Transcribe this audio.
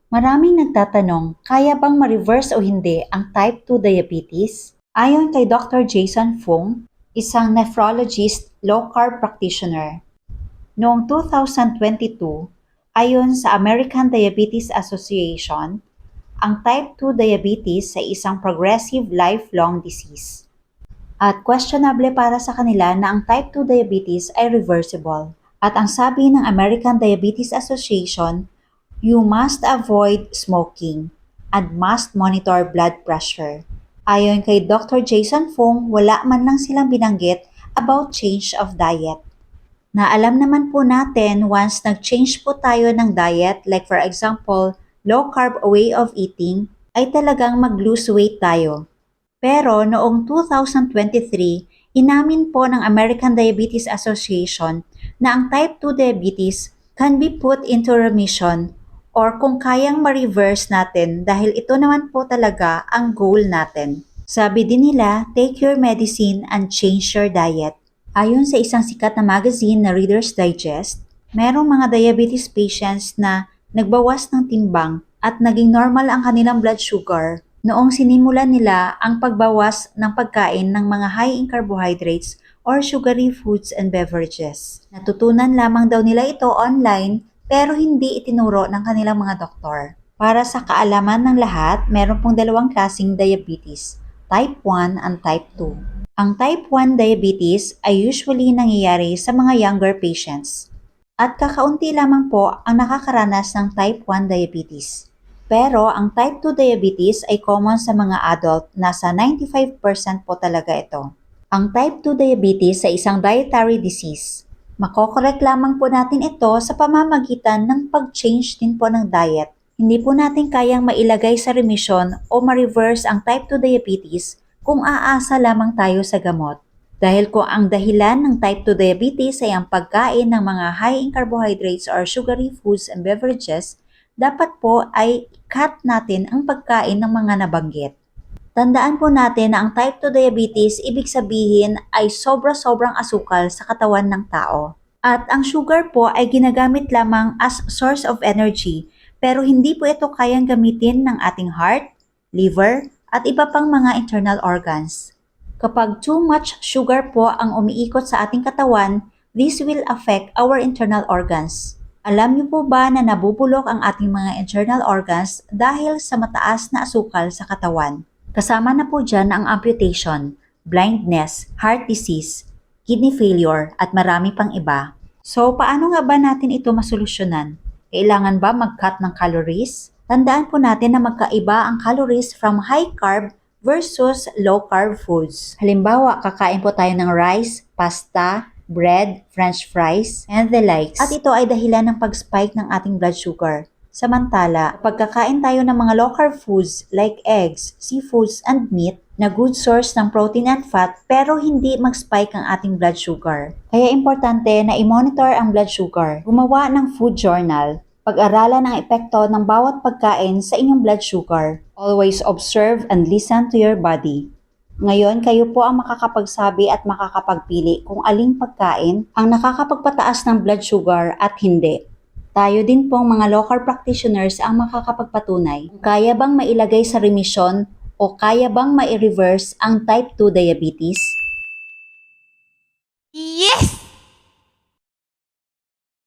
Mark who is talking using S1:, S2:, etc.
S1: Maraming nagtatanong, kaya bang ma-reverse o hindi ang type 2 diabetes? Ayon kay Dr. Jason Fung, isang nephrologist low-carb practitioner, noong 2022, ayon sa American Diabetes Association, ang type 2 diabetes ay isang progressive lifelong disease. At questionable para sa kanila na ang type 2 diabetes ay reversible. At ang sabi ng American Diabetes Association, you must avoid smoking and must monitor blood pressure. Ayon kay Dr. Jason Fung, wala man lang silang binanggit about change of diet. Na alam naman po natin once nag-change po tayo ng diet, like for example, low carb way of eating, ay talagang mag-lose weight tayo. Pero noong 2023, inamin po ng American Diabetes Association na ang type 2 diabetes can be put into remission or kung kayang ma-reverse natin dahil ito naman po talaga ang goal natin. Sabi din nila, take your medicine and change your diet. Ayon sa isang sikat na magazine na Reader's Digest, merong mga diabetes patients na nagbawas ng timbang at naging normal ang kanilang blood sugar noong sinimulan nila ang pagbawas ng pagkain ng mga high in carbohydrates or sugary foods and beverages. Natutunan lamang daw nila ito online pero hindi itinuro ng kanilang mga doktor. Para sa kaalaman ng lahat, meron pong dalawang klaseng diabetes, type 1 and type 2. Ang type 1 diabetes ay usually nangyayari sa mga younger patients at kakaunti lamang po ang nakakaranas ng type 1 diabetes. Pero ang type 2 diabetes ay common sa mga adult, nasa 95% po talaga ito. Ang type 2 diabetes ay isang dietary disease. Makokorek lamang po natin ito sa pamamagitan ng pag-change din po ng diet. Hindi po natin kayang mailagay sa remission o ma-reverse ang type 2 diabetes kung aasa lamang tayo sa gamot. Dahil kung ang dahilan ng type 2 diabetes ay ang pagkain ng mga high in carbohydrates or sugary foods and beverages, dapat po ay cut natin ang pagkain ng mga nabanggit. Tandaan po natin na ang type 2 diabetes ibig sabihin ay sobra-sobrang asukal sa katawan ng tao. At ang sugar po ay ginagamit lamang as source of energy pero hindi po ito kayang gamitin ng ating heart, liver, at iba pang mga internal organs. Kapag too much sugar po ang umiikot sa ating katawan, this will affect our internal organs. Alam niyo po ba na nabubulok ang ating mga internal organs dahil sa mataas na asukal sa katawan? Kasama na po dyan ang amputation, blindness, heart disease, kidney failure, at marami pang iba. So, paano nga ba natin ito masolusyonan? Kailangan ba mag-cut ng calories? Tandaan po natin na magkaiba ang calories from high carb versus low carb foods. Halimbawa, kakain po tayo ng rice, pasta, bread, french fries, and the likes. At ito ay dahilan ng pag-spike ng ating blood sugar. Samantala, pagkakain tayo ng mga low-carb foods like eggs, seafoods, and meat na good source ng protein and fat pero hindi mag-spike ang ating blood sugar. Kaya importante na i-monitor ang blood sugar. Gumawa ng food journal. Pag-aralan ang epekto ng bawat pagkain sa inyong blood sugar. Always observe and listen to your body. Ngayon, kayo po ang makakapagsabi at makakapagpili kung aling pagkain ang nakakapagpataas ng blood sugar at hindi. Tayo din pong mga local practitioners ang makakapagpatunay kung kaya bang mailagay sa remission o kaya bang ma-reverse ang type 2 diabetes.
S2: Yes!